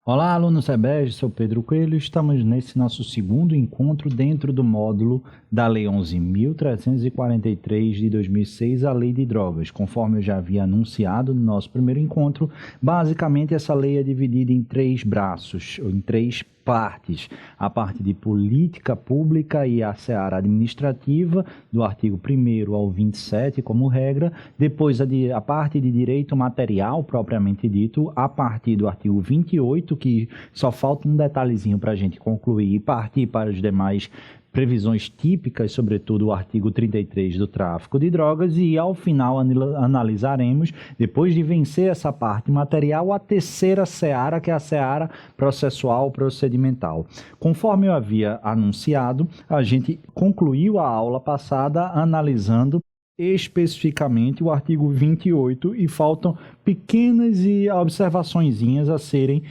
Olá, aluno SEBEG, sou Pedro Coelho. Estamos nesse nosso segundo encontro dentro do módulo da Lei 11.343 de 2006, a Lei de Drogas. Conforme eu já havia anunciado no nosso primeiro encontro, basicamente essa lei é dividida em três braços, ou em três partes: a parte de política pública e a seara administrativa, do artigo 1º ao 27 como regra, depois a parte de direito material propriamente dito, a partir do artigo 28, que só falta um detalhezinho para a gente concluir e partir para os demais previsões típicas, sobretudo o artigo 33 do tráfico de drogas, e ao final analisaremos, depois de vencer essa parte material, a terceira seara, que é a seara processual procedimental. Conforme eu havia anunciado, a gente concluiu a aula passada analisando especificamente o artigo 28 e faltam pequenas observaçõezinhas a serem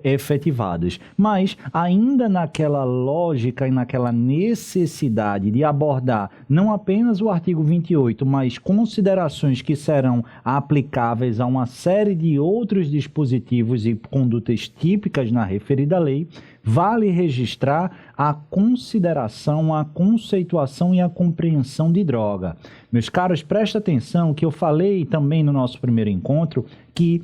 efetivadas. Mas ainda naquela lógica e naquela necessidade de abordar não apenas o artigo 28, mas considerações que serão aplicáveis a uma série de outros dispositivos e condutas típicas na referida lei, vale registrar a consideração, a conceituação e a compreensão de droga. Meus caros, presta atenção que eu falei também no nosso primeiro encontro que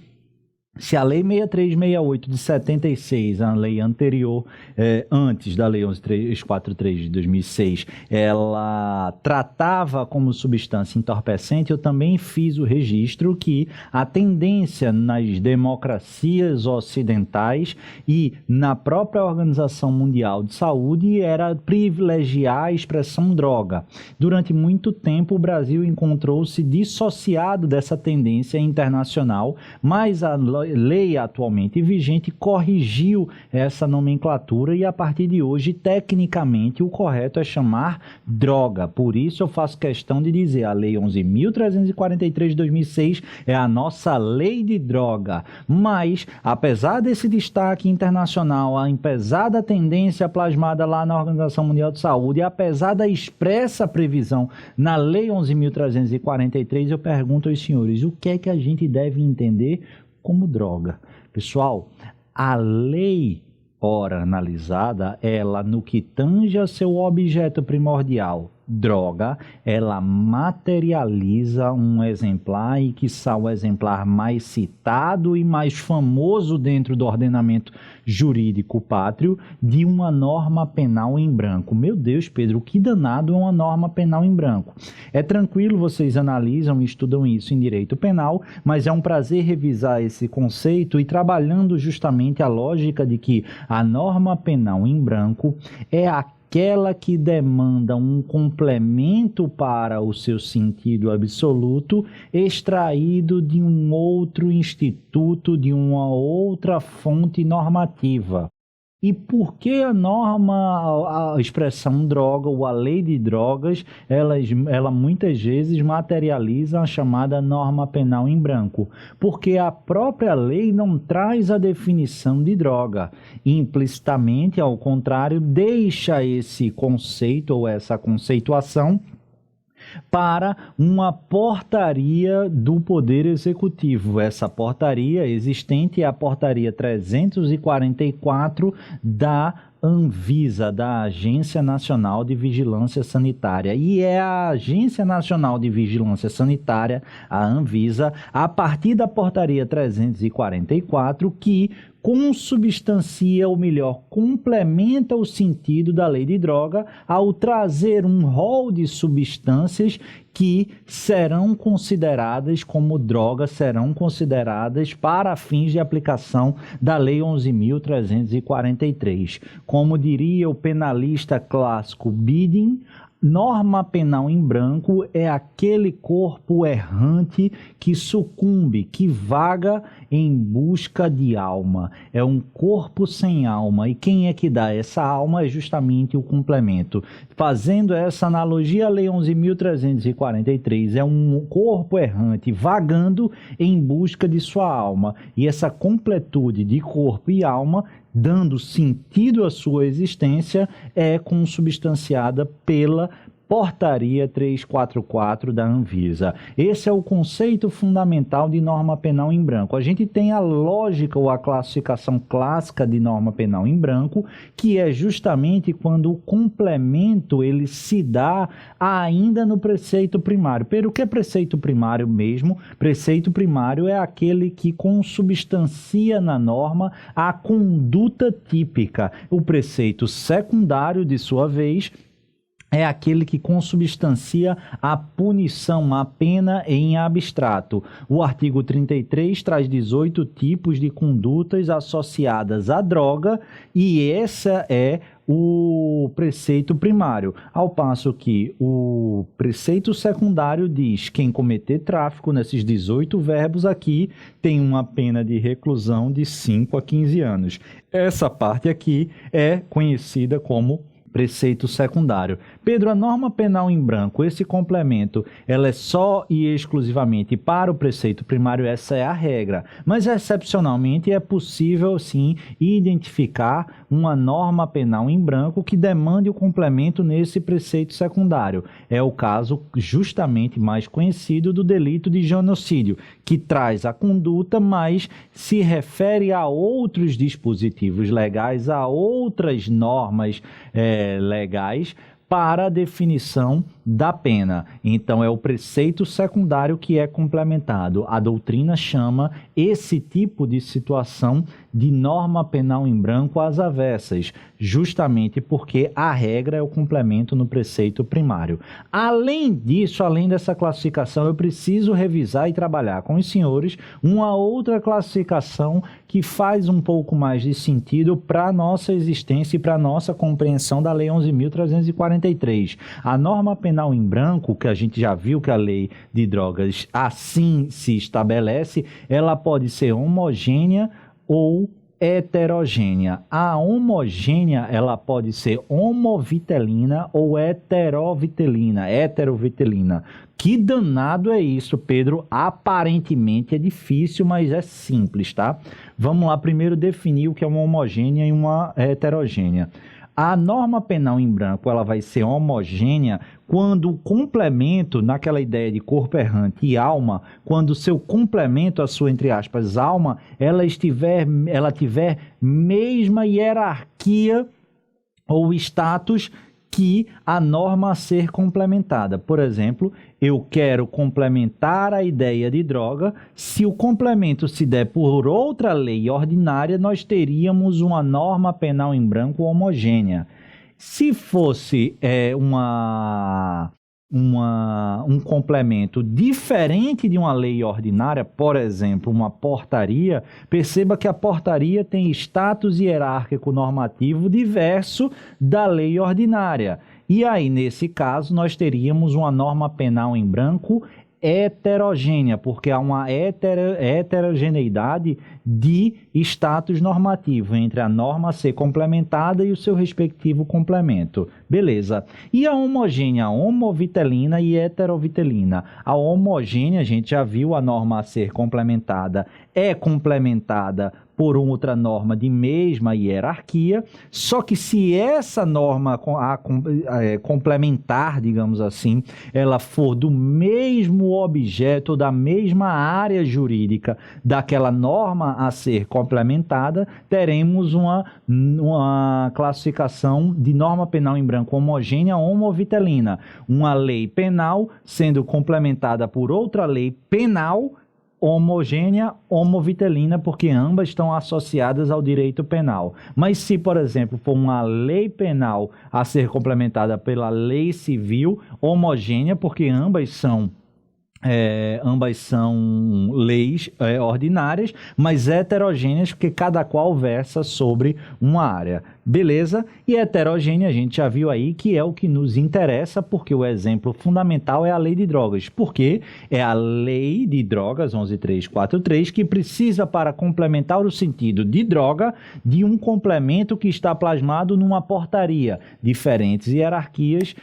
se a Lei 6368 de 76, a lei anterior, antes da Lei 11.343 de 2006, ela tratava como substância entorpecente, eu também fiz o registro que a tendência nas democracias ocidentais e na própria Organização Mundial de Saúde era privilegiar a expressão droga. Durante muito tempo, o Brasil encontrou-se dissociado dessa tendência internacional, mas a lei atualmente vigente corrigiu essa nomenclatura e a partir de hoje, tecnicamente, o correto é chamar droga. Por isso eu faço questão de dizer, a Lei 11.343 de 2006 é a nossa lei de droga. Mas, apesar desse destaque internacional, apesar da tendência plasmada lá na Organização Mundial de Saúde, apesar da expressa previsão na Lei 11.343, eu pergunto aos senhores, o que é que a gente deve entender como droga? Pessoal, a lei, ora analisada, ela no que tange a seu objeto primordial, droga, ela materializa um exemplar e quiçá o exemplar mais citado e mais famoso dentro do ordenamento jurídico pátrio de uma norma penal em branco. Meu Deus, Pedro, que danado é uma norma penal em branco? É tranquilo, vocês analisam e estudam isso em direito penal, mas é um prazer revisar esse conceito e trabalhando justamente a lógica de que a norma penal em branco é aquela que demanda um complemento para o seu sentido absoluto, extraído de um outro instituto, de uma outra fonte normativa. E por que a norma, a expressão droga ou a lei de drogas, ela muitas vezes materializa a chamada norma penal em branco? Porque a própria lei não traz a definição de droga. Implicitamente, ao contrário, deixa esse conceito ou essa conceituação para uma portaria do Poder Executivo. Essa portaria existente é a portaria 344 da Anvisa, da Agência Nacional de Vigilância Sanitária. E é a Agência Nacional de Vigilância Sanitária, a Anvisa, a partir da portaria 344, que consubstancia, ou melhor, complementa o sentido da lei de droga ao trazer um rol de substâncias que serão consideradas como drogas, serão consideradas para fins de aplicação da Lei 11.343. Como diria o penalista clássico Biding, norma penal em branco é aquele corpo errante que sucumbe, que vaga em busca de alma. É um corpo sem alma. E quem é que dá essa alma é justamente o complemento. Fazendo essa analogia, a Lei 11.343 é um corpo errante vagando em busca de sua alma. E essa completude de corpo e alma, dando sentido à sua existência, é consubstanciada pela Portaria 344 da Anvisa. Esse é o conceito fundamental de norma penal em branco. A gente tem a lógica ou a classificação clássica de norma penal em branco, que é justamente quando o complemento ele se dá ainda no preceito primário. Pero o que é preceito primário mesmo? Preceito primário é aquele que consubstancia na norma a conduta típica. O preceito secundário, de sua vez, é aquele que consubstancia a punição, a pena em abstrato. O artigo 33 traz 18 tipos de condutas associadas à droga e essa é o preceito primário, ao passo que o preceito secundário diz quem cometer tráfico nesses 18 verbos aqui tem uma pena de reclusão de 5 a 15 anos. Essa parte aqui é conhecida como preceito secundário. Pedro, a norma penal em branco, esse complemento, ela é só e exclusivamente para o preceito primário, essa é a regra. Mas, excepcionalmente, é possível, sim, identificar uma norma penal em branco que demande o complemento nesse preceito secundário. É o caso, justamente, mais conhecido do delito de genocídio, que traz a conduta, mas se refere a outros dispositivos legais, a outras normas legais para a definição da pena. Então, é o preceito secundário que é complementado. A doutrina chama esse tipo de situação de norma penal em branco às avessas, justamente porque a regra é o complemento no preceito primário. Além disso, além dessa classificação, eu preciso revisar e trabalhar com os senhores uma outra classificação que faz um pouco mais de sentido para a nossa existência e para a nossa compreensão da Lei 11.343. A norma penal em branco, que a gente já viu que a lei de drogas assim se estabelece, ela pode ser homogênea ou heterogênea. A homogênea, ela pode ser homovitelina ou heterovitelina. Que danado é isso, Pedro? Aparentemente é difícil, mas é simples, tá? Vamos lá primeiro definir o que é uma homogênea e uma heterogênea. A norma penal em branco ela vai ser homogênea quando o complemento, naquela ideia de corpo errante e alma, quando o seu complemento, a sua, entre aspas, alma, ela tiver mesma hierarquia ou status que a norma a ser complementada. Por exemplo, eu quero complementar a ideia de droga. Se o complemento se der por outra lei ordinária, nós teríamos uma norma penal em branco homogênea. Se fosse um complemento diferente de uma lei ordinária, por exemplo, uma portaria, perceba que a portaria tem status hierárquico normativo diverso da lei ordinária. E aí, nesse caso, nós teríamos uma norma penal em branco heterogênea, porque há uma heterogeneidade de status normativo entre a norma a ser complementada e o seu respectivo complemento. Beleza. E a homogênea, homovitelina e heterovitelina. A homogênea, a gente já viu, a norma a ser complementada é complementada por outra norma de mesma hierarquia, só que se essa norma complementar, digamos assim, ela for do mesmo objeto, da mesma área jurídica daquela norma a ser complementada, teremos uma classificação de norma penal em branco homogênea homovitelina. Uma lei penal sendo complementada por outra lei penal homogênea homovitelina, porque ambas estão associadas ao direito penal. Mas se, por exemplo, for uma lei penal a ser complementada pela lei civil, homogênea, porque ambas são leis ordinárias, mas heterogêneas, porque cada qual versa sobre uma área. Beleza? E heterogênea, a gente já viu aí que é o que nos interessa, porque o exemplo fundamental é a lei de drogas. Porque é a lei de drogas, 11.343, que precisa, para complementar o sentido de droga, de um complemento que está plasmado numa portaria. Diferentes hierarquias,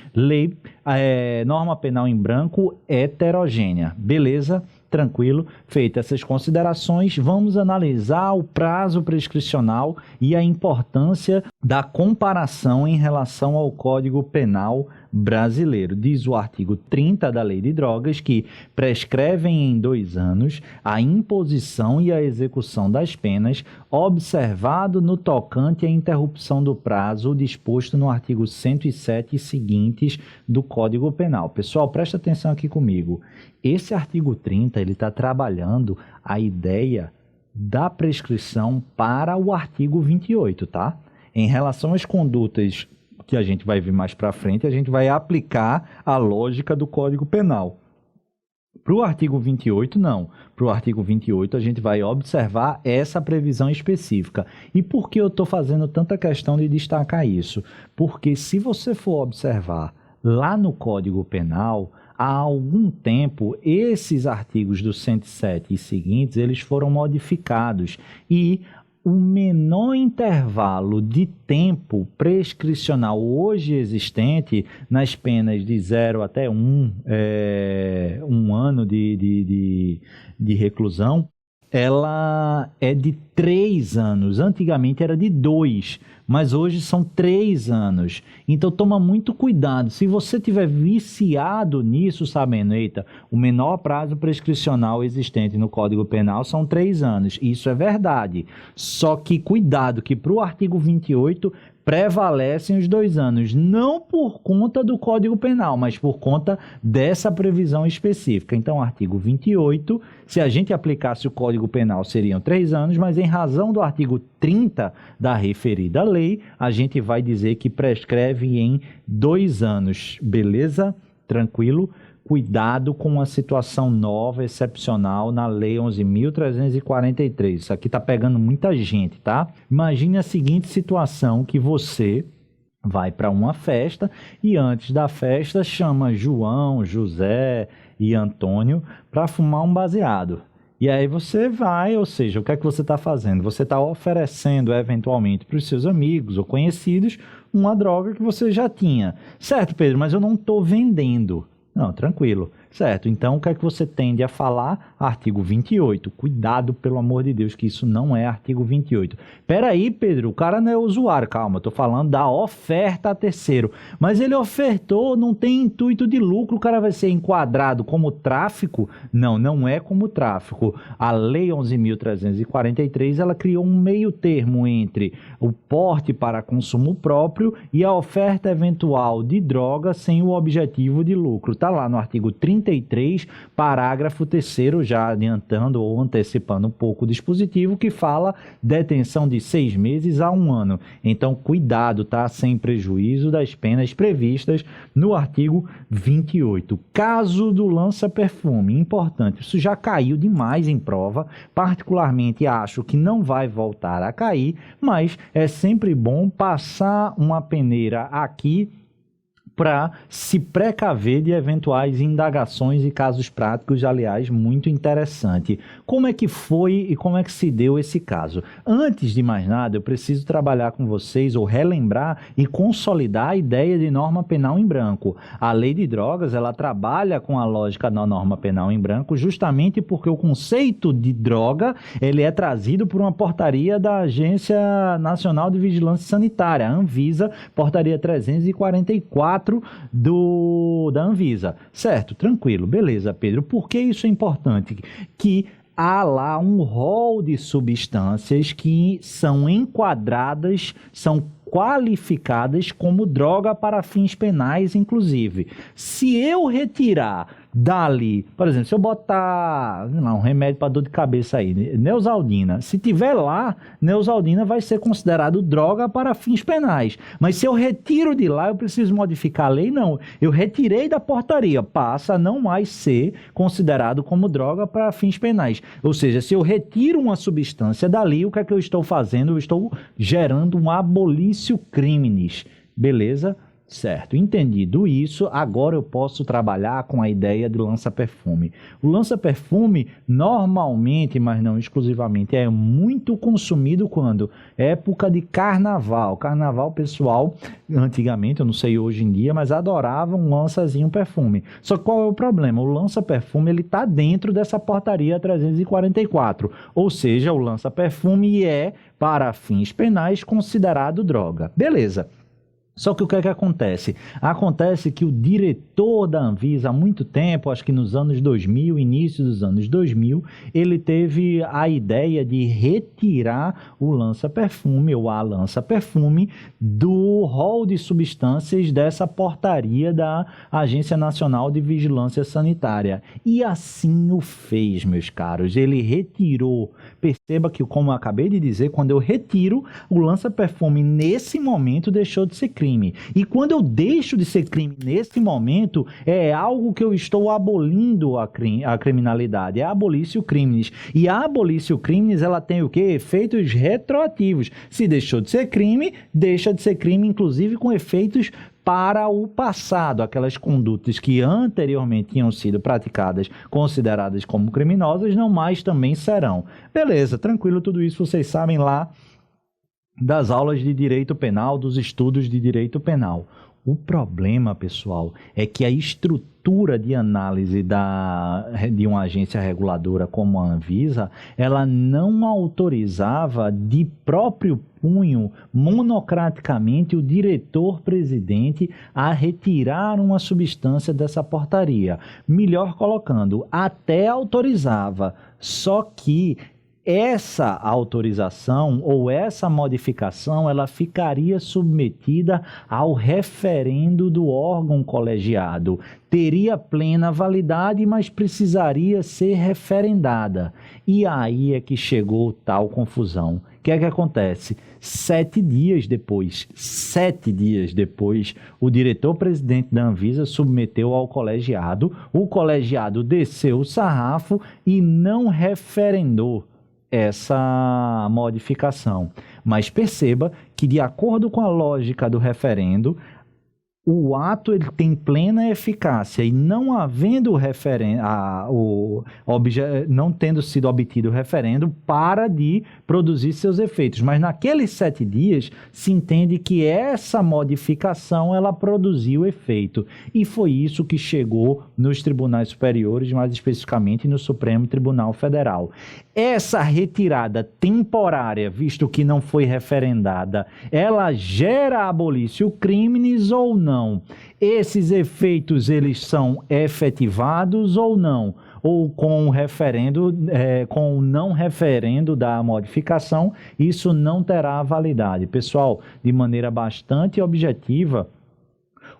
norma penal em branco heterogênea. Beleza? Tranquilo, feitas essas considerações, vamos analisar o prazo prescricional e a importância da comparação em relação ao Código Penal brasileiro. Diz o artigo 30 da Lei de Drogas que prescrevem em 2 anos a imposição e a execução das penas, observado no tocante à interrupção do prazo disposto no artigo 107 e seguintes do Código Penal. Pessoal, presta atenção aqui comigo. Esse artigo 30, ele está trabalhando a ideia da prescrição para o artigo 28, tá? Em relação às condutas que a gente vai ver mais para frente, a gente vai aplicar a lógica do Código Penal. Para o artigo 28, não. Para o artigo 28, a gente vai observar essa previsão específica. E por que eu estou fazendo tanta questão de destacar isso? Porque se você for observar lá no Código Penal, há algum tempo, esses artigos do 107 e seguintes, eles foram modificados e o menor intervalo de tempo prescricional hoje existente nas penas de 0 até 1 ano de reclusão, ela é de 3 anos. Antigamente era de 2, mas hoje são 3 anos. Então toma muito cuidado. Se você tiver viciado nisso, sabendo, eita, o menor prazo prescricional existente no Código Penal são 3 anos. Isso é verdade. Só que cuidado, que para o artigo 28 prevalecem os 2 anos, não por conta do Código Penal, mas por conta dessa previsão específica. Então, artigo 28, se a gente aplicasse o Código Penal, seriam 3 anos, mas em razão do artigo 30 da referida lei, a gente vai dizer que prescreve em 2 anos. Beleza? Tranquilo? Cuidado com a situação nova, excepcional, na Lei 11.343. Isso aqui está pegando muita gente, tá? Imagine a seguinte situação, que você vai para uma festa e antes da festa chama João, José e Antônio para fumar um baseado. E aí você vai, ou seja, o que é que você está fazendo? Você está oferecendo eventualmente para os seus amigos ou conhecidos uma droga que você já tinha. Certo, Pedro, mas eu não estou vendendo. Não, tranquilo. Certo, então o que é que você tende a falar? Artigo 28. Cuidado, pelo amor de Deus, que isso não é artigo 28. Peraí, Pedro, o cara não é usuário. Calma, eu tô falando da oferta a terceiro. Mas ele ofertou, não tem intuito de lucro, o cara vai ser enquadrado como tráfico? Não, não é como tráfico. A Lei 11.343, ela criou um meio termo entre o porte para consumo próprio e a oferta eventual de droga sem o objetivo de lucro. Está lá no artigo 33, parágrafo 3º, já adiantando ou antecipando um pouco o dispositivo, que fala detenção de 6 meses a 1 ano. Então, cuidado, tá? Sem prejuízo das penas previstas no artigo 28. Caso do lança-perfume, importante, isso já caiu demais em prova, particularmente acho que não vai voltar a cair, mas é sempre bom passar uma peneira aqui para se precaver de eventuais indagações e casos práticos, aliás, muito interessante. Como é que foi e como é que se deu esse caso? Antes de mais nada, eu preciso trabalhar com vocês ou relembrar e consolidar a ideia de norma penal em branco. A lei de drogas, ela trabalha com a lógica da norma penal em branco justamente porque o conceito de droga, ele é trazido por uma portaria da Agência Nacional de Vigilância Sanitária, a Anvisa, portaria 344 da Anvisa. Certo, tranquilo, beleza, Pedro. Por que isso é importante? Que há lá um rol de substâncias que são enquadradas, são qualificadas como droga para fins penais, inclusive. Se eu retirar dali, por exemplo, se eu botar um remédio para dor de cabeça aí, Neosaldina, se tiver lá, Neosaldina vai ser considerado droga para fins penais. Mas se eu retiro de lá, eu preciso modificar a lei? Não. Eu retirei da portaria, passa a não mais ser considerado como droga para fins penais. Ou seja, se eu retiro uma substância dali, o que é que eu estou fazendo? Eu estou gerando um abolício criminis. Beleza? Certo, entendido isso, agora eu posso trabalhar com a ideia do lança-perfume. O lança-perfume, normalmente, mas não exclusivamente, é muito consumido quando? Época de carnaval. Carnaval, pessoal, antigamente, eu não sei hoje em dia, mas adorava um lançazinho perfume. Só que qual é o problema? O lança-perfume, ele está dentro dessa portaria 344. Ou seja, o lança-perfume é, para fins penais, considerado droga. Beleza. Só que o que é que acontece? Acontece que o diretor da Anvisa, há muito tempo, acho que nos anos 2000, início dos anos 2000, ele teve a ideia de retirar o lança-perfume, ou a lança-perfume, do rol de substâncias dessa portaria da Agência Nacional de Vigilância Sanitária. E assim o fez, meus caros. Ele retirou. Perceba que, como eu acabei de dizer, quando eu retiro o lança-perfume nesse momento, deixou de ser crime. E quando eu deixo de ser crime nesse momento, é algo que eu estou abolindo a criminalidade, é a abolício crimes. E a abolício crimes, ela tem o quê? Efeitos retroativos. Se deixou de ser crime, deixa de ser crime, inclusive com efeitos para o passado, aquelas condutas que anteriormente tinham sido praticadas, consideradas como criminosas, não mais também serão. Beleza, tranquilo, tudo isso vocês sabem lá das aulas de direito penal, dos estudos de direito penal. O problema, pessoal, é que a estrutura de análise de uma agência reguladora como a Anvisa, ela não autorizava de próprio punho, monocraticamente, o diretor-presidente a retirar uma substância dessa portaria. Melhor colocando, até autorizava, só que essa autorização ou essa modificação, ela ficaria submetida ao referendo do órgão colegiado. Teria plena validade, mas precisaria ser referendada. E aí é que chegou tal confusão. O que é que acontece? 7 dias depois, o diretor-presidente da Anvisa submeteu ao colegiado, o colegiado desceu o sarrafo e não referendou essa modificação. Mas perceba que, de acordo com a lógica do referendo, o ato ele tem plena eficácia e não havendo não tendo sido obtido o referendo, para de produzir seus efeitos. Mas naqueles 7 dias se entende que essa modificação ela produziu efeito. E foi isso que chegou nos tribunais superiores, mais especificamente no Supremo Tribunal Federal. Essa retirada temporária, visto que não foi referendada, ela gera abolício crimes ou não? Esses efeitos, eles são efetivados ou não? Ou com o referendo, com o não referendo da modificação, isso não terá validade. Pessoal, de maneira bastante objetiva,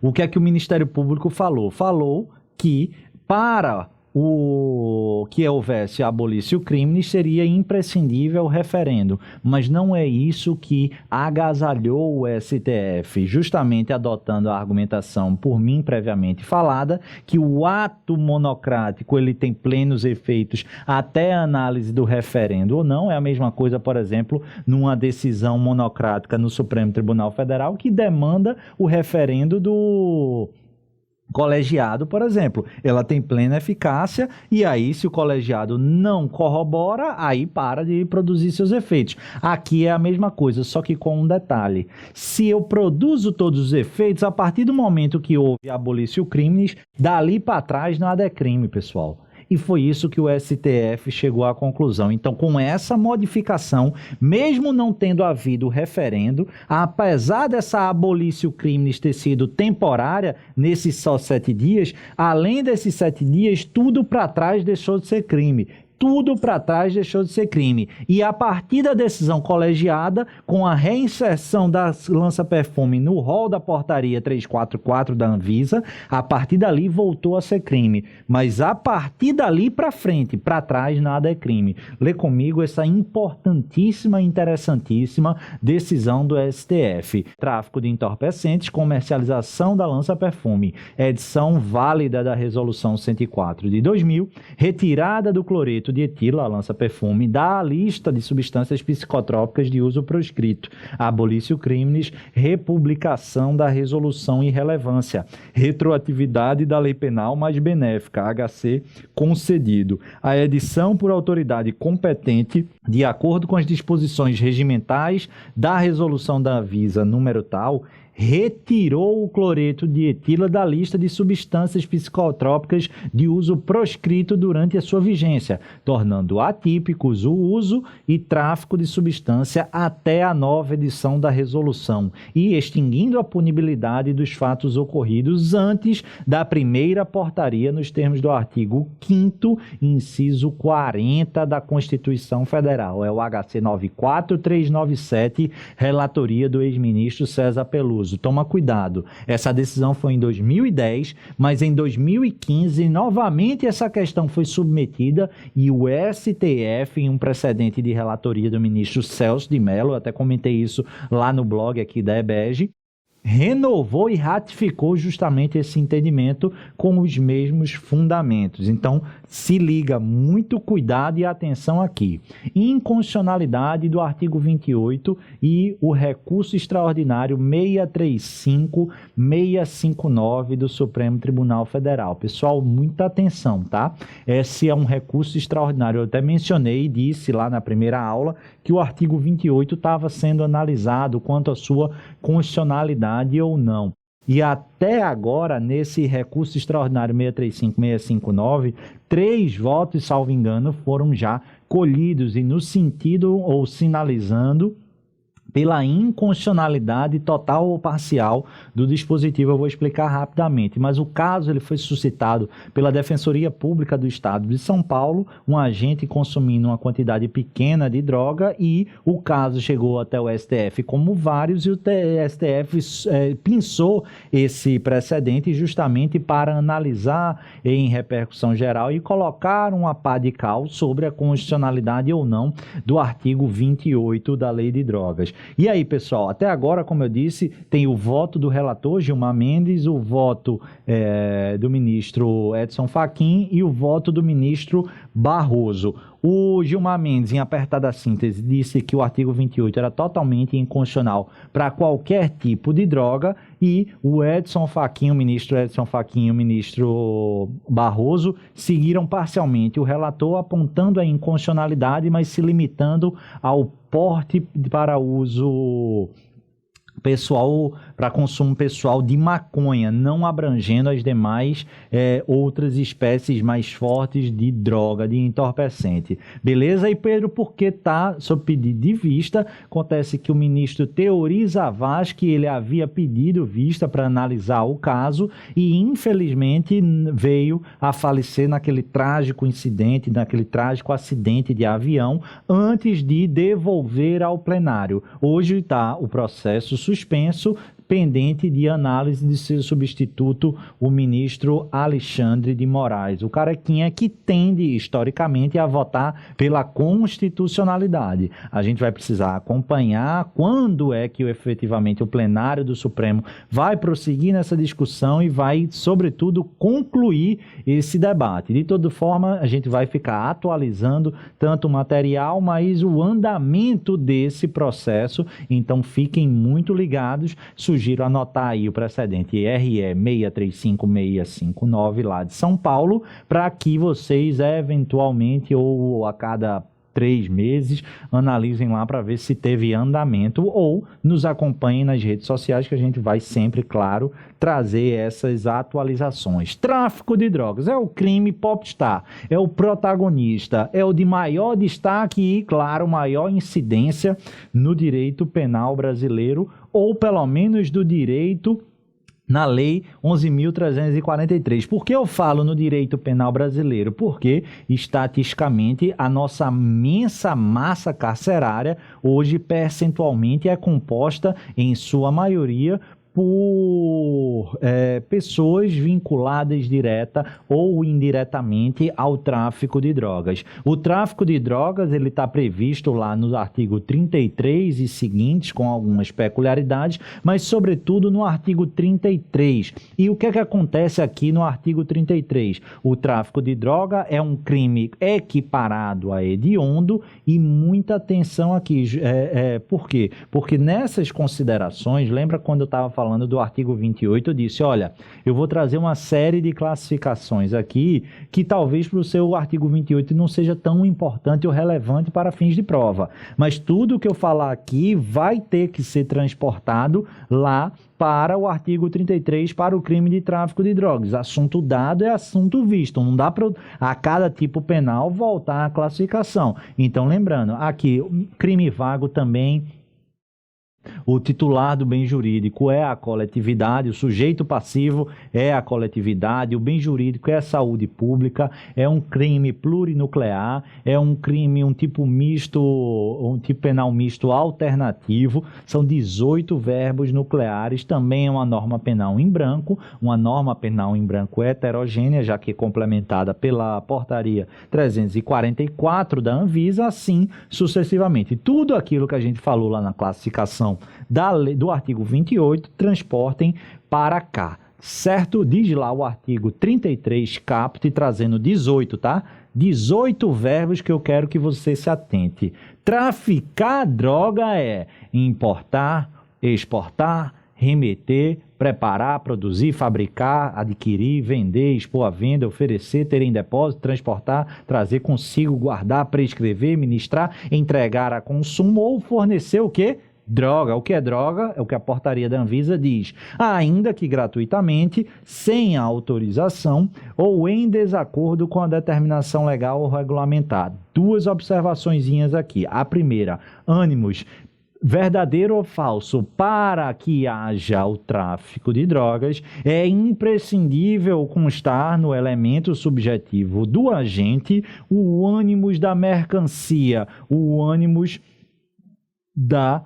o que é que o Ministério Público falou? Falou que para o que houvesse abolício crimes seria imprescindível o referendo, mas não é isso que agasalhou o STF, justamente adotando a argumentação por mim previamente falada, que o ato monocrático ele tem plenos efeitos até a análise do referendo ou não. É a mesma coisa, por exemplo, numa decisão monocrática no Supremo Tribunal Federal que demanda o referendo do colegiado, por exemplo, ela tem plena eficácia e aí se o colegiado não corrobora, aí para de produzir seus efeitos. Aqui é a mesma coisa, só que com um detalhe. Se eu produzo todos os efeitos, a partir do momento que houve abolício crimes, dali para trás nada é crime, pessoal. E foi isso que o STF chegou à conclusão. Então, com essa modificação, mesmo não tendo havido referendo, apesar dessa abolício crimes ter sido temporária, nesses só 7 dias, além desses 7 dias, tudo para trás deixou de ser crime. Tudo para trás deixou de ser crime. E a partir da decisão colegiada, com a reinserção da lança-perfume no rol da portaria 344 da Anvisa, a partir dali voltou a ser crime. Mas a partir dali para frente, para trás, nada é crime. Lê comigo essa importantíssima, interessantíssima decisão do STF. Tráfico de entorpecentes, comercialização da lança-perfume. Edição válida da Resolução 104 de 2000, retirada do cloreto de etilo, a lança-perfume, da lista de substâncias psicotrópicas de uso proscrito, abolício crimes, republicação da resolução e relevância, retroatividade da lei penal mais benéfica, HC, concedido. A edição por autoridade competente, de acordo com as disposições regimentais da resolução da Anvisa número tal, retirou o cloreto de etila da lista de substâncias psicotrópicas de uso proscrito durante a sua vigência, tornando atípicos o uso e tráfico de substância até a nova edição da resolução e extinguindo a punibilidade dos fatos ocorridos antes da primeira portaria nos termos do artigo 5º, inciso 40 da Constituição Federal. É o HC 94397, relatoria do ex-ministro César Peluso. Toma cuidado, essa decisão foi em 2010, mas em 2015 novamente essa questão foi submetida e o STF, em um precedente de relatoria do ministro Celso de Mello, até comentei isso lá no blog aqui da EBEG, renovou e ratificou justamente esse entendimento com os mesmos fundamentos. Então, se liga, muito cuidado e atenção aqui. Inconstitucionalidade do artigo 28 e o recurso extraordinário 635-659 do Supremo Tribunal Federal. Pessoal, muita atenção, tá? Esse é um recurso extraordinário. Eu até mencionei e disse lá na primeira aula que o artigo 28 estava sendo analisado quanto à sua constitucionalidade ou não. E até agora, nesse recurso extraordinário 635-659, 3 votos, salvo engano, foram já colhidos e no sentido ou sinalizando pela inconstitucionalidade total ou parcial do dispositivo. Eu vou explicar rapidamente, mas o caso ele foi suscitado pela Defensoria Pública do Estado de São Paulo, um agente consumindo uma quantidade pequena de droga e o caso chegou até o STF como vários e o STF pensou esse precedente justamente para analisar em repercussão geral e colocar uma pá de cal sobre a constitucionalidade ou não do artigo 28 da Lei de Drogas. E aí, pessoal, até agora, como eu disse, tem o voto do relator Gilmar Mendes, o voto do ministro Edson Fachin e o voto do ministro Barroso. O Gilmar Mendes, em apertada síntese, disse que o artigo 28 era totalmente inconstitucional para qualquer tipo de droga e o Edson Fachin, o ministro Edson Fachin e o ministro Barroso seguiram parcialmente o relator, apontando a inconstitucionalidade, mas se limitando ao porte para uso pessoal, para consumo pessoal de maconha, não abrangendo as demais outras espécies mais fortes de droga, de entorpecente. Beleza? E Pedro, porque está sob pedido de vista, acontece que o ministro Teori Zavascki, que ele havia pedido vista para analisar o caso e infelizmente veio a falecer naquele trágico incidente, naquele trágico acidente de avião, antes de devolver ao plenário. Hoje está o processo suspenso, pendente de análise de seu substituto, o ministro Alexandre de Moraes, o carequinha que tende historicamente a votar pela constitucionalidade. A gente vai precisar acompanhar quando é que efetivamente o plenário do Supremo vai prosseguir nessa discussão e vai, sobretudo, concluir esse debate. De toda forma, a gente vai ficar atualizando tanto o material, mas o andamento desse processo, então fiquem muito ligados. Sugiro anotar aí o precedente RE 635659 lá de São Paulo, para que vocês eventualmente ou a cada 3 meses analisem lá para ver se teve andamento ou nos acompanhem nas redes sociais, que a gente vai sempre, claro, trazer essas atualizações. Tráfico de drogas é o crime popstar, é o protagonista, é o de maior destaque e, claro, maior incidência no direito penal brasileiro, ou pelo menos do direito na Lei 11.343. Por que eu falo no direito penal brasileiro? Porque, estatisticamente, a nossa imensa massa carcerária, hoje, percentualmente, é composta, em sua maioria, por pessoas vinculadas direta ou indiretamente ao tráfico de drogas. O tráfico de drogas ele está previsto lá no artigo 33 e seguintes, com algumas peculiaridades, mas sobretudo no artigo 33. E o que é que acontece aqui no artigo 33? O tráfico de droga é um crime equiparado a hediondo e muita atenção aqui. Por quê? Porque nessas considerações, lembra quando eu estava falando falando do artigo 28, eu disse, olha, eu vou trazer uma série de classificações aqui que talvez para o seu artigo 28 não seja tão importante ou relevante para fins de prova. Mas tudo que eu falar aqui vai ter que ser transportado lá para o artigo 33, para o crime de tráfico de drogas. Assunto dado é assunto visto. Não dá para a cada tipo penal voltar à classificação. Então, lembrando, aqui, crime vago também. O titular do bem jurídico é a coletividade, o sujeito passivo é a coletividade, o bem jurídico é a saúde pública, é um crime plurinuclear, é um crime, um tipo misto, um tipo penal misto alternativo, são 18 verbos nucleares, também é uma norma penal em branco, uma norma penal em branco heterogênea, já que é complementada pela portaria 344 da Anvisa, assim sucessivamente. Tudo aquilo que a gente falou lá na classificação do artigo 28, transportem para cá, certo? Diz lá o artigo 33 caput, trazendo 18, tá? 18 verbos que eu quero que você se atente. Traficar droga é importar, exportar, remeter, preparar, produzir, fabricar, adquirir, vender, expor à venda, oferecer, ter em depósito, transportar, trazer consigo, guardar, prescrever, ministrar, entregar a consumo ou fornecer o quê? Droga. O que é droga? É o que a portaria da Anvisa diz. Ainda que gratuitamente, sem autorização ou em desacordo com a determinação legal ou regulamentar. Duas observaçõezinhas aqui. A primeira, ânimos. Verdadeiro ou falso, para que haja o tráfico de drogas, é imprescindível constar no elemento subjetivo do agente o ânimos da mercancia, o ânimos da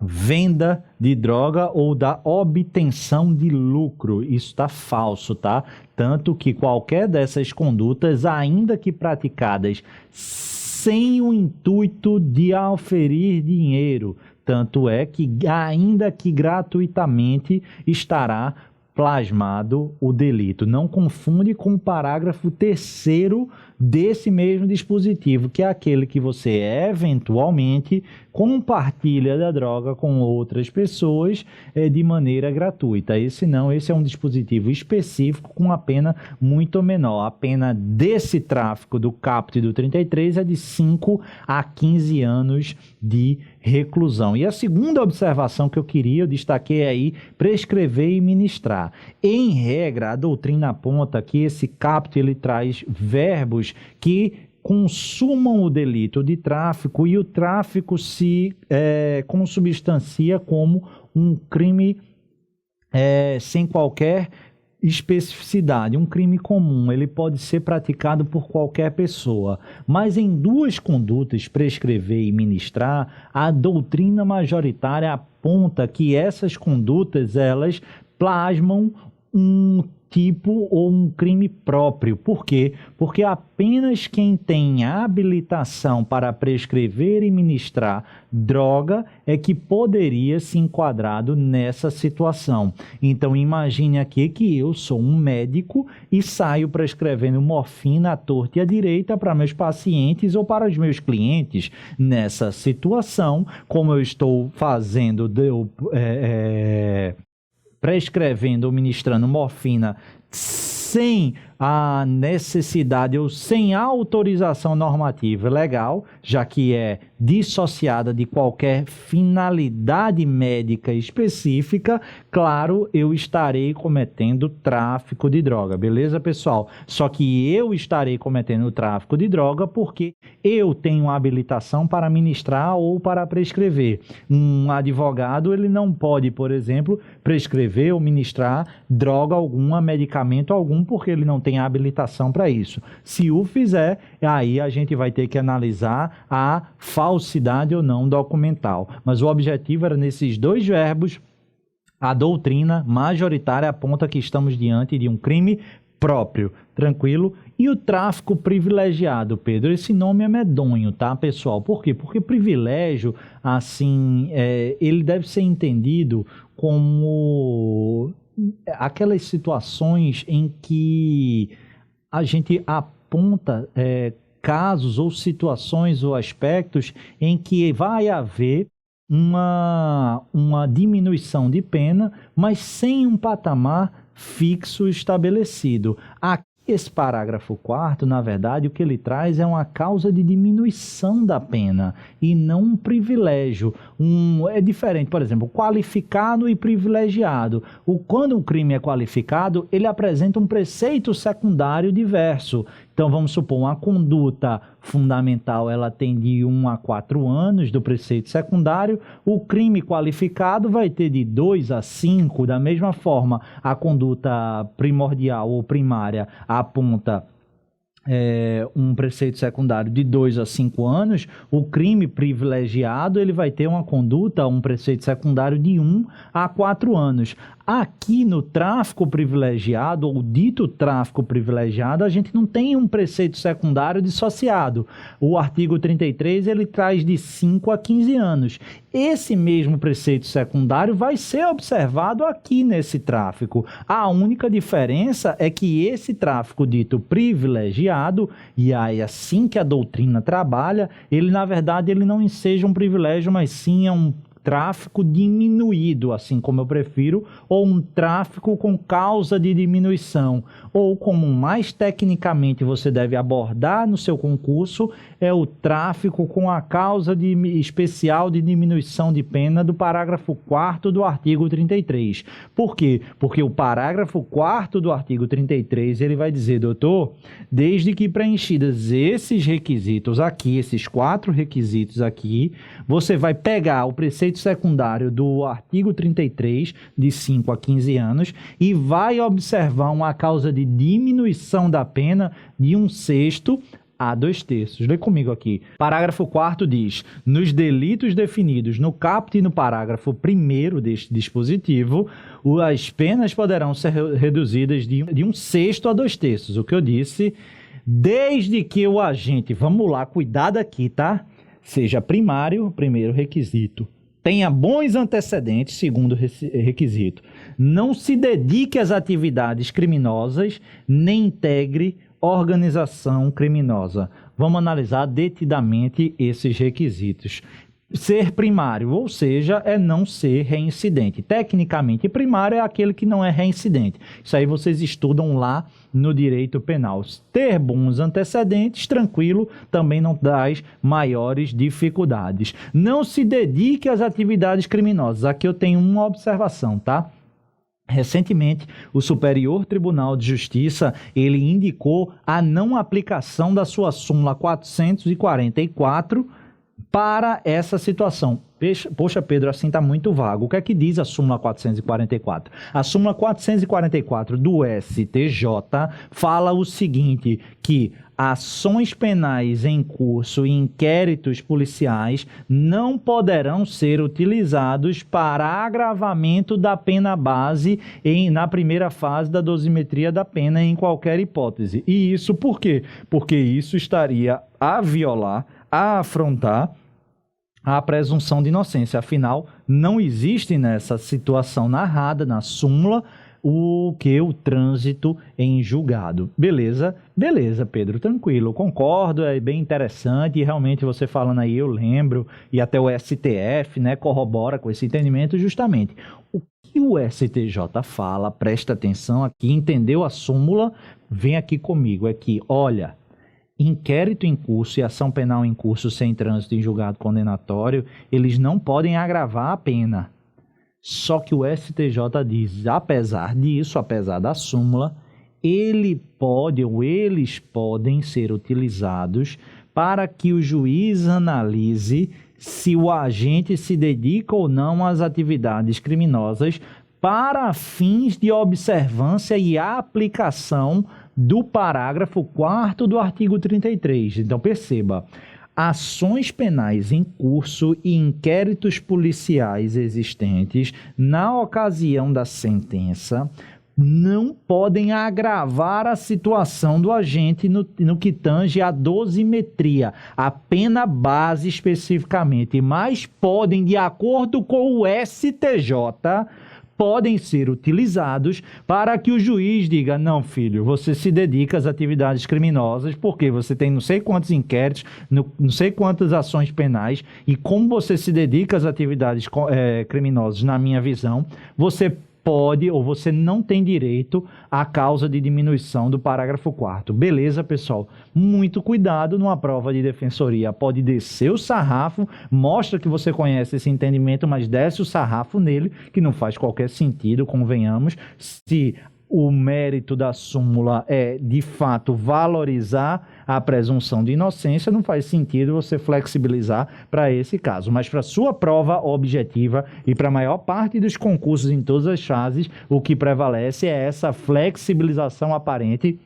venda de droga ou da obtenção de lucro. Isso está falso, tá? Tanto que qualquer dessas condutas, ainda que praticadas sem o intuito de auferir dinheiro, tanto é que, ainda que gratuitamente, estará plasmado o delito. Não confunde com o parágrafo 3º desse mesmo dispositivo, que é aquele que você eventualmente compartilha da droga com outras pessoas de maneira gratuita. Esse não, esse é um dispositivo específico com uma pena muito menor. A pena desse tráfico do caput do 33 é de 5 a 15 anos de reclusão. E a segunda observação que eu destaquei aí, prescrever e ministrar. Em regra, a doutrina aponta que esse caput ele traz verbos que consumam o delito de tráfico e o tráfico se consubstancia como um crime sem qualquer especificidade, um crime comum. Ele pode ser praticado por qualquer pessoa, mas em duas condutas, prescrever e ministrar, a doutrina majoritária aponta que essas condutas elas plasmam um tipo ou um crime próprio. Por quê? Porque apenas quem tem habilitação para prescrever e ministrar droga é que poderia se enquadrado nessa situação. Então imagine aqui que eu sou um médico e saio prescrevendo morfina à torta e à direita para meus pacientes ou para os meus clientes. Nessa situação, como eu estou fazendo prescrevendo ou ministrando morfina sem a necessidade ou sem a autorização normativa legal, já que é dissociada de qualquer finalidade médica específica, claro, eu estarei cometendo tráfico de droga, beleza, pessoal? Só que eu estarei cometendo tráfico de droga porque eu tenho habilitação para ministrar ou para prescrever. Um advogado, ele não pode, por exemplo, prescrever ou ministrar droga alguma, medicamento algum, porque ele não tem habilitação para isso. Se o fizer, aí a gente vai ter que analisar a falsidade ou não documental. Mas o objetivo era nesses dois verbos. A doutrina majoritária aponta que estamos diante de um crime próprio, tranquilo? E o tráfico privilegiado, Pedro, esse nome é medonho, tá, pessoal? Por quê? Porque privilégio, assim, ele deve ser entendido como aquelas situações em que a gente aponta casos ou situações ou aspectos em que vai haver uma diminuição de pena, mas sem um patamar fixo estabelecido. Aqui, esse parágrafo 4º, na verdade, o que ele traz é uma causa de diminuição da pena e não um privilégio. É diferente, por exemplo, qualificado e privilegiado. Quando o crime é qualificado, ele apresenta um preceito secundário diverso. Então, vamos supor, uma conduta fundamental, ela tem de 1 a 4 anos do preceito secundário, o crime qualificado vai ter de 2 a 5, da mesma forma, a conduta primordial ou primária aponta um preceito secundário de 2 a 5 anos, o crime privilegiado ele vai ter uma conduta, um preceito secundário de 1 a 4 anos. Aqui no tráfico privilegiado, ou dito tráfico privilegiado, a gente não tem um preceito secundário dissociado. O artigo 33 ele traz de 5 a 15 anos. Esse mesmo preceito secundário vai ser observado aqui nesse tráfico. A única diferença é que esse tráfico dito privilegiado, e aí assim que a doutrina trabalha, ele na verdade ele não enseja um privilégio, mas sim é um tráfico diminuído, assim como eu prefiro, ou um tráfico com causa de diminuição, ou como mais tecnicamente você deve abordar no seu concurso, é o tráfico com a causa especial de diminuição de pena do parágrafo 4º do artigo 33. Por quê? Porque o parágrafo 4º do artigo 33, ele vai dizer, doutor, desde que preenchidos esses requisitos aqui, esses 4 requisitos aqui, você vai pegar o preceito secundário do artigo 33, de 5 a 15 anos, e vai observar uma causa de diminuição da pena de 1/6 a 2/3. Lê comigo aqui. Parágrafo 4º diz: nos delitos definidos no caput e no parágrafo 1º deste dispositivo, as penas poderão ser reduzidas de 1/6 a 2/3. O que eu disse, desde que o agente, vamos lá, cuidado aqui, tá? Seja primário, primeiro requisito. Tenha bons antecedentes, segundo requisito. Não se dedique às atividades criminosas, nem integre organização criminosa. Vamos analisar detidamente esses requisitos. Ser primário, ou seja, é não ser reincidente. Tecnicamente, primário é aquele que não é reincidente. Isso aí vocês estudam lá no direito penal. Ter bons antecedentes, tranquilo, também não traz maiores dificuldades. Não se dedique às atividades criminosas. Aqui eu tenho uma observação, tá? Recentemente, o Superior Tribunal de Justiça, ele indicou a não aplicação da sua súmula 444 para essa situação. Poxa, Pedro, assim está muito vago. O que é que diz a súmula 444? A súmula 444 do STJ fala o seguinte, que ações penais em curso e inquéritos policiais não poderão ser utilizados para agravamento da pena base na primeira fase da dosimetria da pena em qualquer hipótese. E isso por quê? Porque isso estaria a violar, a afrontar a presunção de inocência. Afinal, não existe nessa situação narrada na súmula o trânsito em julgado. Beleza? Beleza, Pedro, tranquilo, concordo, é bem interessante, e realmente você falando aí, eu lembro, e até o STF, né, corrobora com esse entendimento justamente. O que o STJ fala, presta atenção aqui, entendeu a súmula, vem aqui comigo, é que, olha, inquérito em curso e ação penal em curso sem trânsito em julgado condenatório, eles não podem agravar a pena. Só que o STJ diz, apesar disso, apesar da súmula, eles podem ser utilizados para que o juiz analise se o agente se dedica ou não às atividades criminosas para fins de observância e aplicação do parágrafo 4º do artigo 33. Então, perceba, ações penais em curso e inquéritos policiais existentes na ocasião da sentença não podem agravar a situação do agente no que tange à dosimetria, a pena base especificamente, mas podem, de acordo com o STJ, podem ser utilizados para que o juiz diga: não, filho, você se dedica às atividades criminosas porque você tem não sei quantos inquéritos, não sei quantas ações penais, e como você se dedica às atividades criminosas, na minha visão, você pode ou você não tem direito à causa de diminuição do parágrafo 4º. Beleza, pessoal? Muito cuidado numa prova de defensoria. Pode descer o sarrafo, mostra que você conhece esse entendimento, mas desce o sarrafo nele, que não faz qualquer sentido, convenhamos. Se o mérito da súmula é, de fato, valorizar a presunção de inocência, não faz sentido você flexibilizar para esse caso. Mas para sua prova objetiva e para a maior parte dos concursos em todas as fases, o que prevalece é essa flexibilização aparente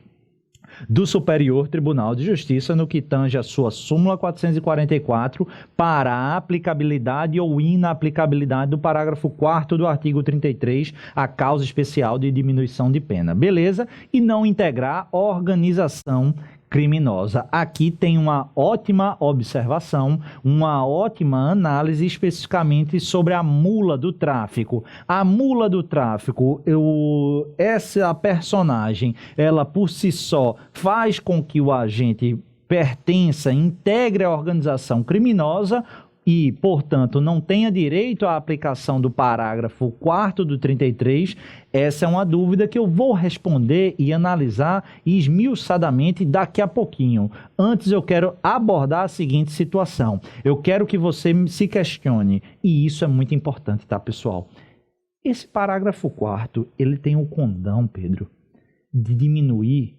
do Superior Tribunal de Justiça no que tange a sua súmula 444 para a aplicabilidade ou inaplicabilidade do parágrafo 4º do artigo 33, a causa especial de diminuição de pena. Beleza? E não integrar organização criminosa. Aqui tem uma ótima observação, uma ótima análise especificamente sobre a mula do tráfico. A mula do tráfico, essa personagem, ela por si só faz com que o agente pertença, integre a organização criminosa e, portanto, não tenha direito à aplicação do parágrafo 4º do 33, essa é uma dúvida que eu vou responder e analisar esmiuçadamente daqui a pouquinho. Antes eu quero abordar a seguinte situação. Eu quero que você se questione, e isso é muito importante, tá, pessoal? Esse parágrafo 4º, ele tem o condão, Pedro, de diminuir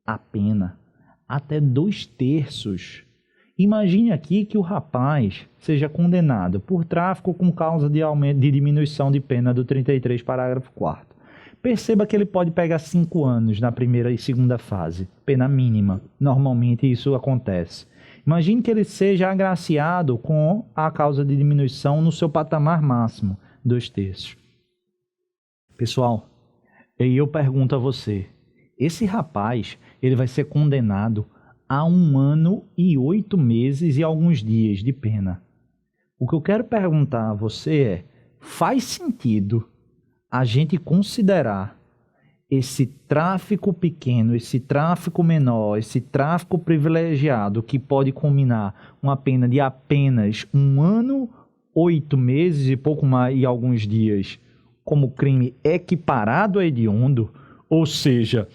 a pena até 2/3. Imagine aqui que o rapaz seja condenado por tráfico com causa de diminuição de pena do 33, parágrafo 4º. Perceba que ele pode pegar 5 anos na primeira e segunda fase, pena mínima. Normalmente isso acontece. Imagine que ele seja agraciado com a causa de diminuição no seu patamar máximo, 2/3. Pessoal, eu pergunto a você, esse rapaz ele vai ser condenado a 1 ano e 8 meses e alguns dias de pena. O que eu quero perguntar a você é: faz sentido a gente considerar esse tráfico pequeno, esse tráfico menor, esse tráfico privilegiado que pode culminar uma pena de apenas 1 ano, 8 meses e pouco mais e alguns dias como crime equiparado a hediondo? Ou seja,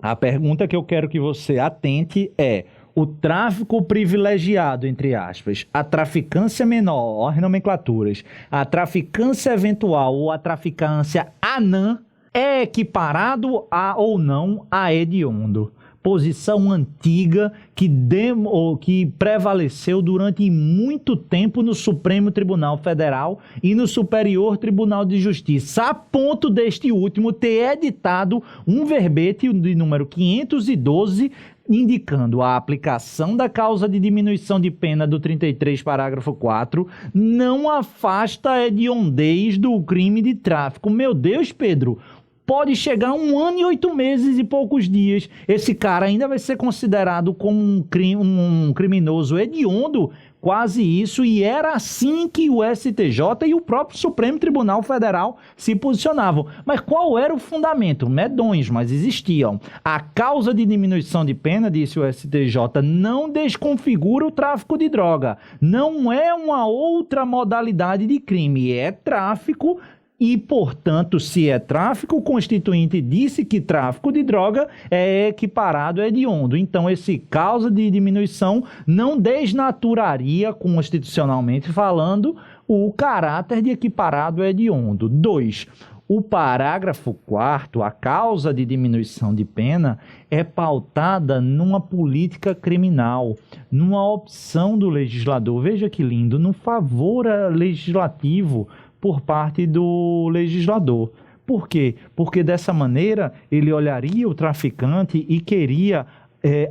a pergunta que eu quero que você atente é: o tráfico privilegiado, entre aspas, a traficância menor, as nomenclaturas, a traficância eventual ou a traficância anã é equiparado a ou não a hediondo? Posição antiga que prevaleceu durante muito tempo no Supremo Tribunal Federal e no Superior Tribunal de Justiça, a ponto deste último ter editado um verbete de número 512, indicando a aplicação da causa de diminuição de pena do 33, parágrafo 4º, não afasta a hediondez do crime de tráfico. Meu Deus, Pedro! Pode chegar a 1 ano e 8 meses e poucos dias. Esse cara ainda vai ser considerado como um criminoso hediondo, quase isso, e era assim que o STJ e o próprio Supremo Tribunal Federal se posicionavam. Mas qual era o fundamento? Medonhos, mas existiam. A causa de diminuição de pena, disse o STJ, não desconfigura o tráfico de droga. Não é uma outra modalidade de crime, é tráfico. E, portanto, se é tráfico, o Constituinte disse que tráfico de droga é equiparado a hediondo. Então, esse causa de diminuição não desnaturaria, constitucionalmente falando, o caráter de equiparado a hediondo. 2. O parágrafo 4º, a causa de diminuição de pena, é pautada numa política criminal, numa opção do legislador. Veja que lindo, num favor legislativo por parte do legislador. Por quê? Porque dessa maneira ele olharia o traficante e queria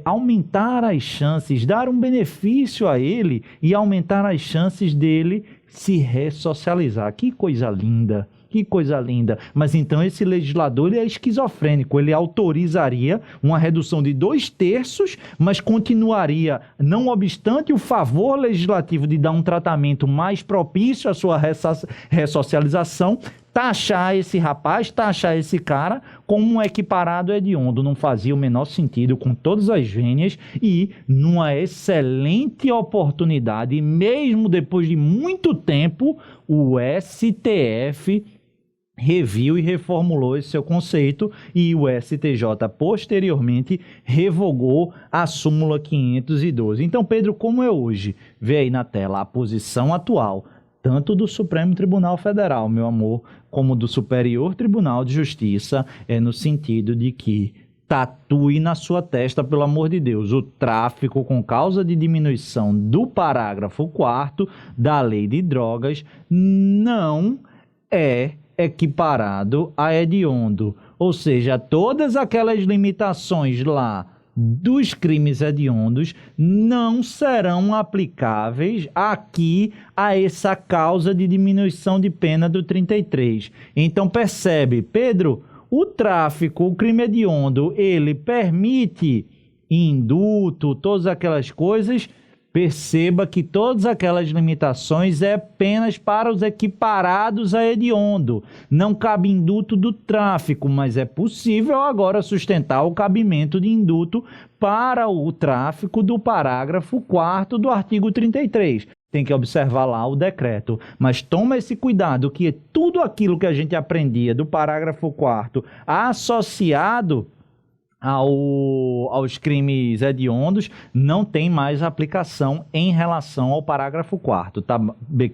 aumentar as chances, dar um benefício a ele e aumentar as chances dele se ressocializar. Que coisa linda! Que coisa linda. Mas então esse legislador ele é esquizofrênico. Ele autorizaria uma redução de 2/3, mas continuaria, não obstante o favor legislativo de dar um tratamento mais propício à sua ressocialização, taxar esse rapaz, taxar esse cara como um equiparado hediondo não fazia o menor sentido com todas as vênias e numa excelente oportunidade, mesmo depois de muito tempo, o STF reviu e reformulou esse seu conceito e o STJ posteriormente revogou a súmula 512. Então, Pedro, como é hoje? Vê aí na tela a posição atual, tanto do Supremo Tribunal Federal, meu amor, como do Superior Tribunal de Justiça, no sentido de que tatue na sua testa, pelo amor de Deus, o tráfico com causa de diminuição do parágrafo 4º da Lei de Drogas não é equiparado a hediondo, ou seja, todas aquelas limitações lá dos crimes hediondos não serão aplicáveis aqui a essa causa de diminuição de pena do 33. Então percebe, Pedro, o tráfico, o crime hediondo, ele permite indulto, todas aquelas coisas. Perceba que todas aquelas limitações é apenas para os equiparados a hediondo. Não cabe indulto do tráfico, mas é possível agora sustentar o cabimento de indulto para o tráfico do parágrafo 4º do artigo 33. Tem que observar lá o decreto. Mas toma esse cuidado que tudo aquilo que a gente aprendia do parágrafo 4º associado aos crimes hediondos não tem mais aplicação em relação ao parágrafo 4º, tá?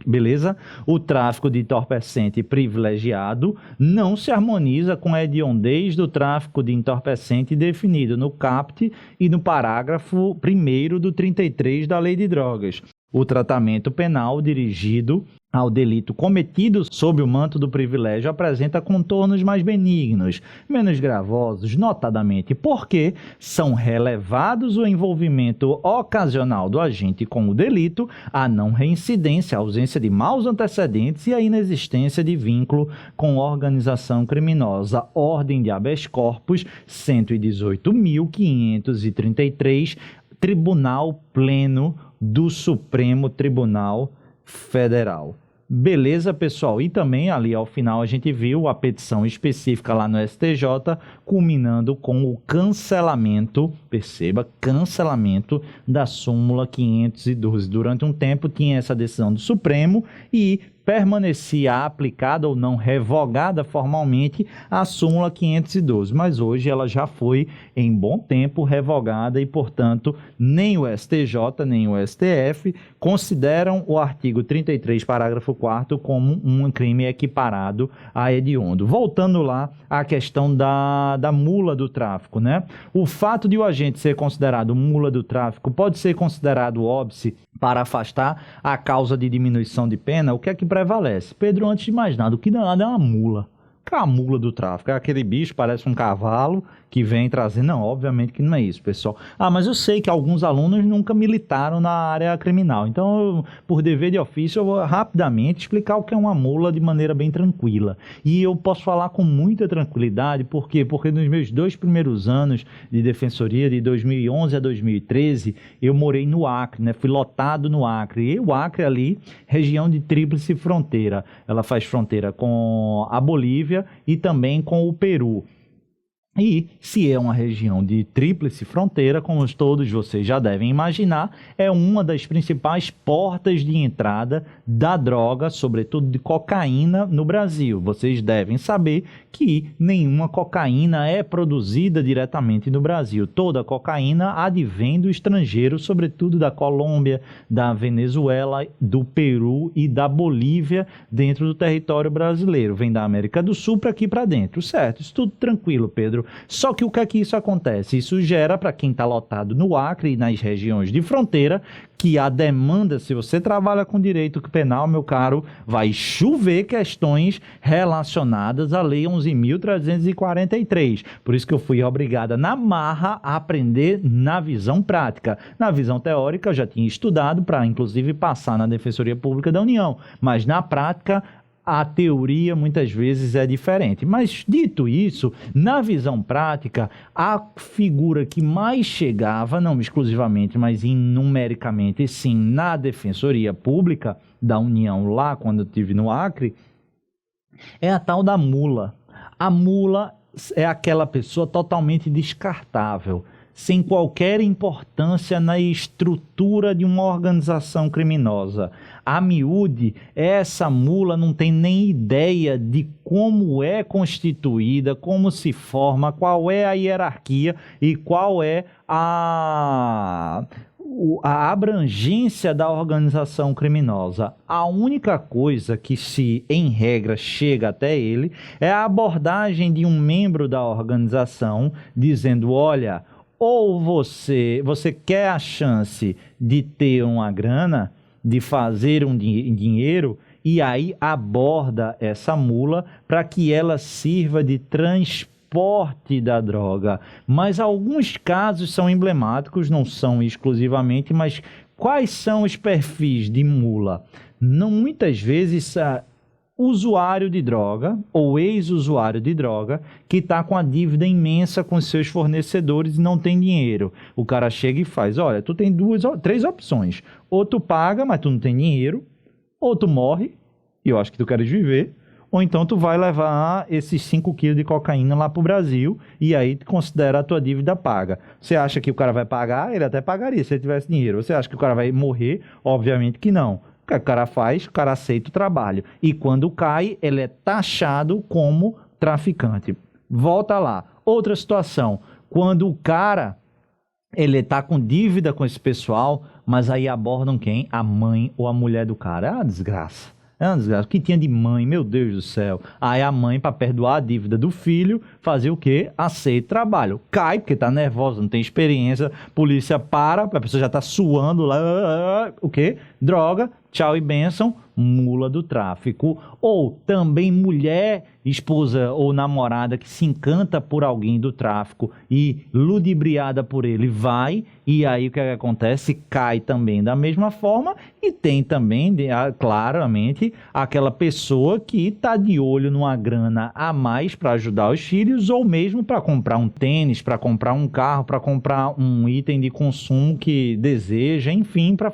Beleza? O tráfico de entorpecente privilegiado não se harmoniza com a hediondez do tráfico de entorpecente definido no caput e no parágrafo 1º do 33 da Lei de Drogas. O tratamento penal dirigido ao delito cometido sob o manto do privilégio apresenta contornos mais benignos, menos gravosos, notadamente porque são relevados o envolvimento ocasional do agente com o delito, a não reincidência, a ausência de maus antecedentes e a inexistência de vínculo com organização criminosa. Ordem de habeas corpus 118.533, Tribunal Pleno do Supremo Tribunal Federal. Beleza, pessoal? E também ali ao final a gente viu a petição específica lá no STJ, culminando com o cancelamento, perceba, cancelamento da súmula 512. Durante um tempo tinha essa decisão do Supremo e permanecia aplicada ou não revogada formalmente a súmula 512, mas hoje ela já foi em bom tempo revogada e, portanto, nem o STJ nem o STF consideram o artigo 33, parágrafo 4º como um crime equiparado a hediondo. Voltando lá à questão da mula do tráfico, né? O fato de o agente ser considerado mula do tráfico pode ser considerado óbice para afastar a causa de diminuição de pena. O que é que prevalece? Pedro, antes de mais nada, o que danado é uma mula? Que é a mula do tráfico? É aquele bicho, parece um cavalo que vem trazer... Não, obviamente que não é isso, pessoal. Mas eu sei que alguns alunos nunca militaram na área criminal. Então, por dever de ofício, eu vou rapidamente explicar o que é uma mula de maneira bem tranquila. E eu posso falar com muita tranquilidade, por quê? Porque nos meus 2 primeiros anos de defensoria, de 2011 a 2013, eu morei no Acre, né? Fui lotado no Acre. E o Acre ali, região de tríplice fronteira. Ela faz fronteira com a Bolívia e também com o Peru. E, se é uma região de tríplice fronteira, como todos vocês já devem imaginar, é uma das principais portas de entrada da droga, sobretudo de cocaína, no Brasil. Vocês devem saber que nenhuma cocaína é produzida diretamente no Brasil. Toda a cocaína advém do estrangeiro, sobretudo da Colômbia, da Venezuela, do Peru e da Bolívia, dentro do território brasileiro. Vem da América do Sul para aqui para dentro, certo? Isso tudo tranquilo, Pedro. Só que o que é que isso acontece? Isso gera, para quem está lotado no Acre e nas regiões de fronteira, que a demanda, se você trabalha com direito penal, meu caro, vai chover questões relacionadas à Lei 11.343. Por isso que eu fui obrigada, na marra, a aprender na visão prática. Na visão teórica, eu já tinha estudado para, inclusive, passar na Defensoria Pública da União. Mas, na prática, a teoria muitas vezes é diferente. Mas, dito isso, na visão prática, a figura que mais chegava, não exclusivamente, mas numericamente, sim, na Defensoria Pública da União, lá quando eu estive no Acre, É a tal da mula. A mula é aquela pessoa totalmente descartável, sem qualquer importância na estrutura de uma organização criminosa. A miúde, essa mula não tem nem ideia de como é constituída, como se forma, qual é a hierarquia e qual é a abrangência da organização criminosa. A única coisa que em regra, chega até ele é a abordagem de um membro da organização dizendo: olha, ou você quer a chance de ter uma grana, de fazer um dinheiro, e aí aborda essa mula para que ela sirva de transporte da droga. Mas alguns casos são emblemáticos, não são exclusivamente, mas quais são os perfis de mula? Não, muitas vezes usuário de droga ou ex-usuário de droga que está com a dívida imensa com seus fornecedores e não tem dinheiro. O cara chega e faz: olha, tu tem três opções. Ou tu paga, mas tu não tem dinheiro. Ou tu morre, e eu acho que tu queres viver. Ou então tu vai levar esses 5 quilos de cocaína lá pro Brasil e aí tu considera a tua dívida paga. Você acha que o cara vai pagar? Ele até pagaria se ele tivesse dinheiro. Você acha que o cara vai morrer? Obviamente que não. O que o cara faz? O cara aceita o trabalho. E quando cai, ele é taxado como traficante. Volta lá. Outra situação. Quando o cara, ele tá com dívida com esse pessoal, mas aí abordam quem? A mãe ou a mulher do cara. É uma desgraça. É uma desgraça. O que tinha de mãe, meu Deus do céu. Aí a mãe, para perdoar a dívida do filho, fazer o quê? Aceita trabalho. Cai, porque tá nervosa, não tem experiência. Polícia para, a pessoa já tá suando lá. O quê? Droga, tchau e bênção, mula do tráfico. Ou também mulher, esposa ou namorada que se encanta por alguém do tráfico e ludibriada por ele vai, e aí o que acontece? Cai também da mesma forma. E tem também, claramente, aquela pessoa que está de olho numa grana a mais para ajudar os filhos, ou mesmo para comprar um tênis, para comprar um carro, para comprar um item de consumo que deseja, enfim, para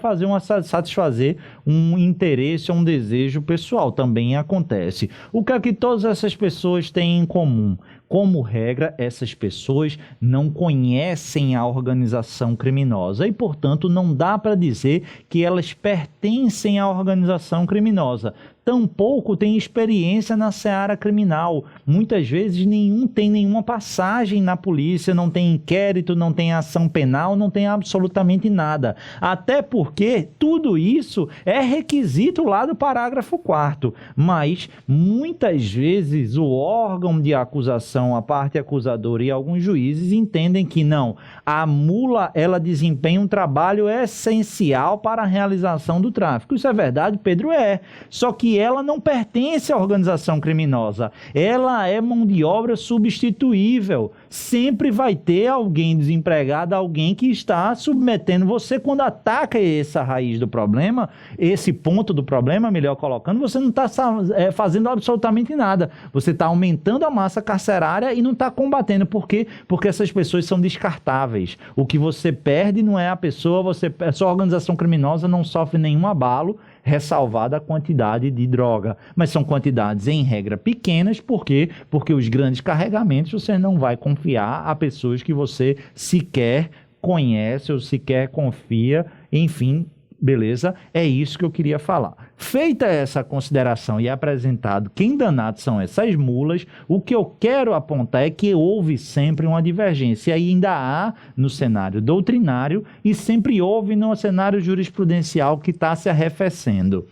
satisfazer um interesse ou um desejo pessoal. Também acontece. O que é que todas essas pessoas têm em comum? Como regra, essas pessoas não conhecem a organização criminosa e, portanto, não dá para dizer que elas pertencem à organização criminosa. Tampouco tem experiência na seara criminal. Muitas vezes tem nenhuma passagem na polícia, não tem inquérito, não tem ação penal, não tem absolutamente nada. Até porque tudo isso é requisito lá do parágrafo 4º. Mas, muitas vezes, o órgão de acusação, a parte acusadora e alguns juízes entendem que não. A mula, ela desempenha um trabalho essencial para a realização do tráfico. Isso é verdade, Pedro? É. Só que ela não pertence à organização criminosa. Ela é mão de obra substituível. Sempre vai ter alguém desempregado, alguém que está submetendo você. Quando ataca essa raiz do problema, esse ponto do problema, melhor colocando, você não está fazendo absolutamente nada. Você está aumentando a massa carcerária e não está combatendo. Por quê? Porque essas pessoas são descartáveis. O que você perde não é a pessoa, a sua organização criminosa não sofre nenhum abalo, ressalvada a quantidade de droga. Mas são quantidades, em regra, pequenas. Por quê? Porque os grandes carregamentos você não vai confiar a pessoas que você sequer conhece ou sequer confia. Enfim, beleza? É isso que eu queria falar. Feita essa consideração e apresentado quem danado são essas mulas, o que eu quero apontar é que houve sempre uma divergência, e ainda há no cenário doutrinário e sempre houve no cenário jurisprudencial que está se arrefecendo.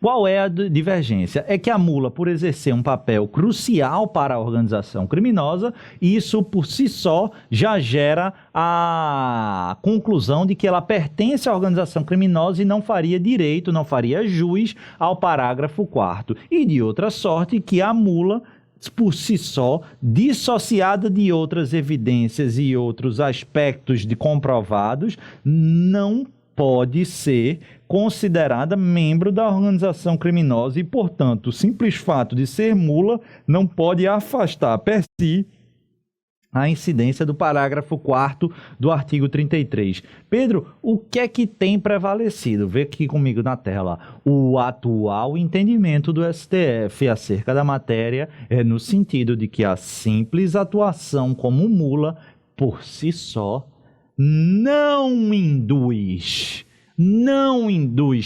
Qual é a divergência? É que a mula, por exercer um papel crucial para a organização criminosa, isso por si só já gera a conclusão de que ela pertence à organização criminosa e não faria direito, não faria jus ao parágrafo 4º. E de outra sorte, que a mula, por si só, dissociada de outras evidências e outros aspectos comprovados, não pode ser considerada membro da organização criminosa e, portanto, o simples fato de ser mula não pode afastar per si a incidência do parágrafo 4º do artigo 33. Pedro, o que é que tem prevalecido? Vê aqui comigo na tela. O atual entendimento do STF acerca da matéria é no sentido de que a simples atuação como mula, por si só, não induz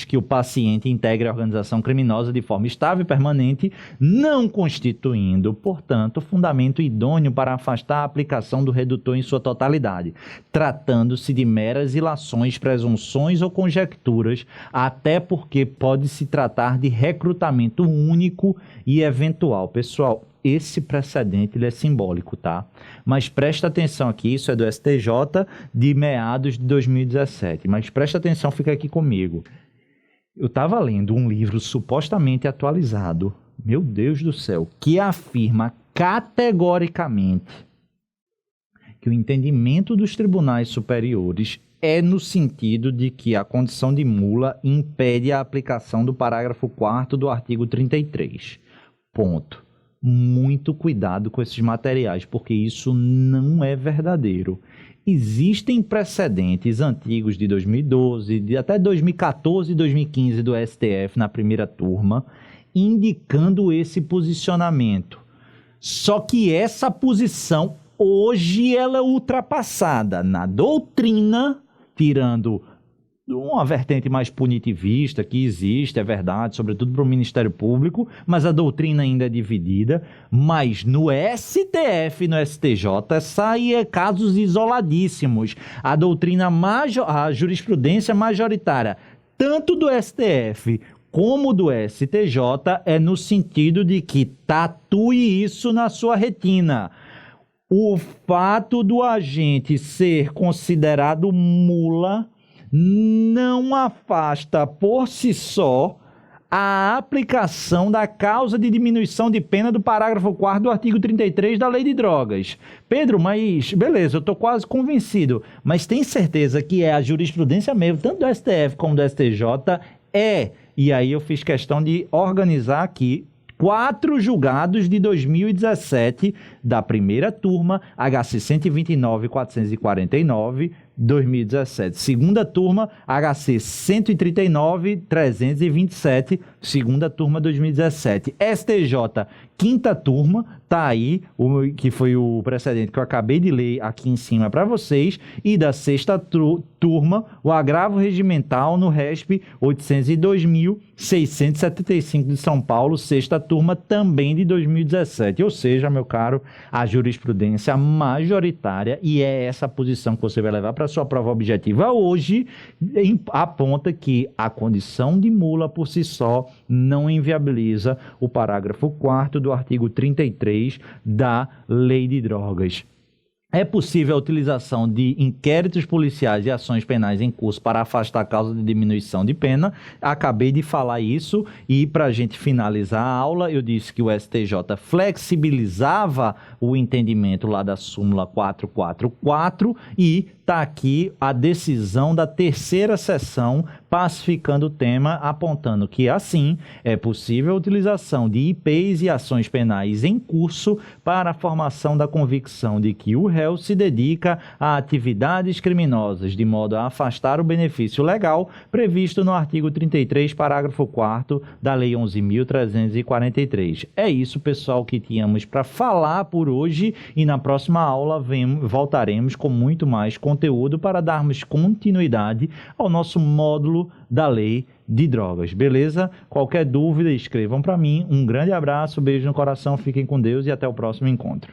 que o paciente integre a organização criminosa de forma estável e permanente, não constituindo, portanto, fundamento idôneo para afastar a aplicação do redutor em sua totalidade, tratando-se de meras ilações, presunções ou conjecturas, até porque pode se tratar de recrutamento único e eventual. Pessoal, esse precedente ele é simbólico, tá? Mas presta atenção aqui, isso é do STJ de meados de 2017, mas presta atenção, fica aqui comigo. Eu estava lendo um livro supostamente atualizado, meu Deus do céu, que afirma categoricamente que o entendimento dos tribunais superiores é no sentido de que a condição de mula impede a aplicação do parágrafo 4º do artigo 33. Ponto. Muito cuidado com esses materiais, porque isso não é verdadeiro. Existem precedentes antigos de 2012, de até 2014 e 2015 do STF na primeira turma, indicando esse posicionamento. Só que essa posição, hoje, ela é ultrapassada na doutrina, tirando uma vertente mais punitivista que existe, é verdade, sobretudo para o Ministério Público, mas a doutrina ainda é dividida. Mas no STF e no STJ saem casos isoladíssimos. A doutrina, a jurisprudência majoritária, tanto do STF como do STJ, é no sentido de que tatue isso na sua retina. O fato do agente ser considerado mula não afasta por si só a aplicação da causa de diminuição de pena do parágrafo 4º do artigo 33 da Lei de Drogas. Pedro, mas beleza, eu estou quase convencido, mas tem certeza que é a jurisprudência mesmo, tanto do STF como do STJ, e aí eu fiz questão de organizar aqui 4 julgados de 2017 da primeira turma, HC 129.449, 2017. Segunda turma, HC 139.327, segunda turma 2017. STJ, quinta turma, tá aí, que foi o precedente que eu acabei de ler aqui em cima para vocês, e da sexta turma, o agravo regimental no RESP 802.675 de São Paulo, sexta turma também de 2017. Ou seja, meu caro, a jurisprudência majoritária, e é essa posição que você vai levar para sua prova objetiva hoje, aponta que a condição de mula por si só não inviabiliza o parágrafo 4º do artigo 33 da Lei de Drogas. É possível a utilização de inquéritos policiais e ações penais em curso para afastar a causa de diminuição de pena. Acabei de falar isso e para a gente finalizar a aula, eu disse que o STJ flexibilizava o entendimento lá da súmula 444 e está aqui a decisão da terceira sessão pacificando o tema, apontando que, assim, é possível a utilização de IPs e ações penais em curso para a formação da convicção de que o réu se dedica a atividades criminosas, de modo a afastar o benefício legal previsto no artigo 33, parágrafo 4º da Lei 11.343. É isso, pessoal, que tínhamos para falar por hoje e na próxima aula voltaremos com muito mais conteúdo para darmos continuidade ao nosso módulo da Lei de Drogas, beleza? Qualquer dúvida, escrevam para mim. Um grande abraço, beijo no coração, fiquem com Deus e até o próximo encontro.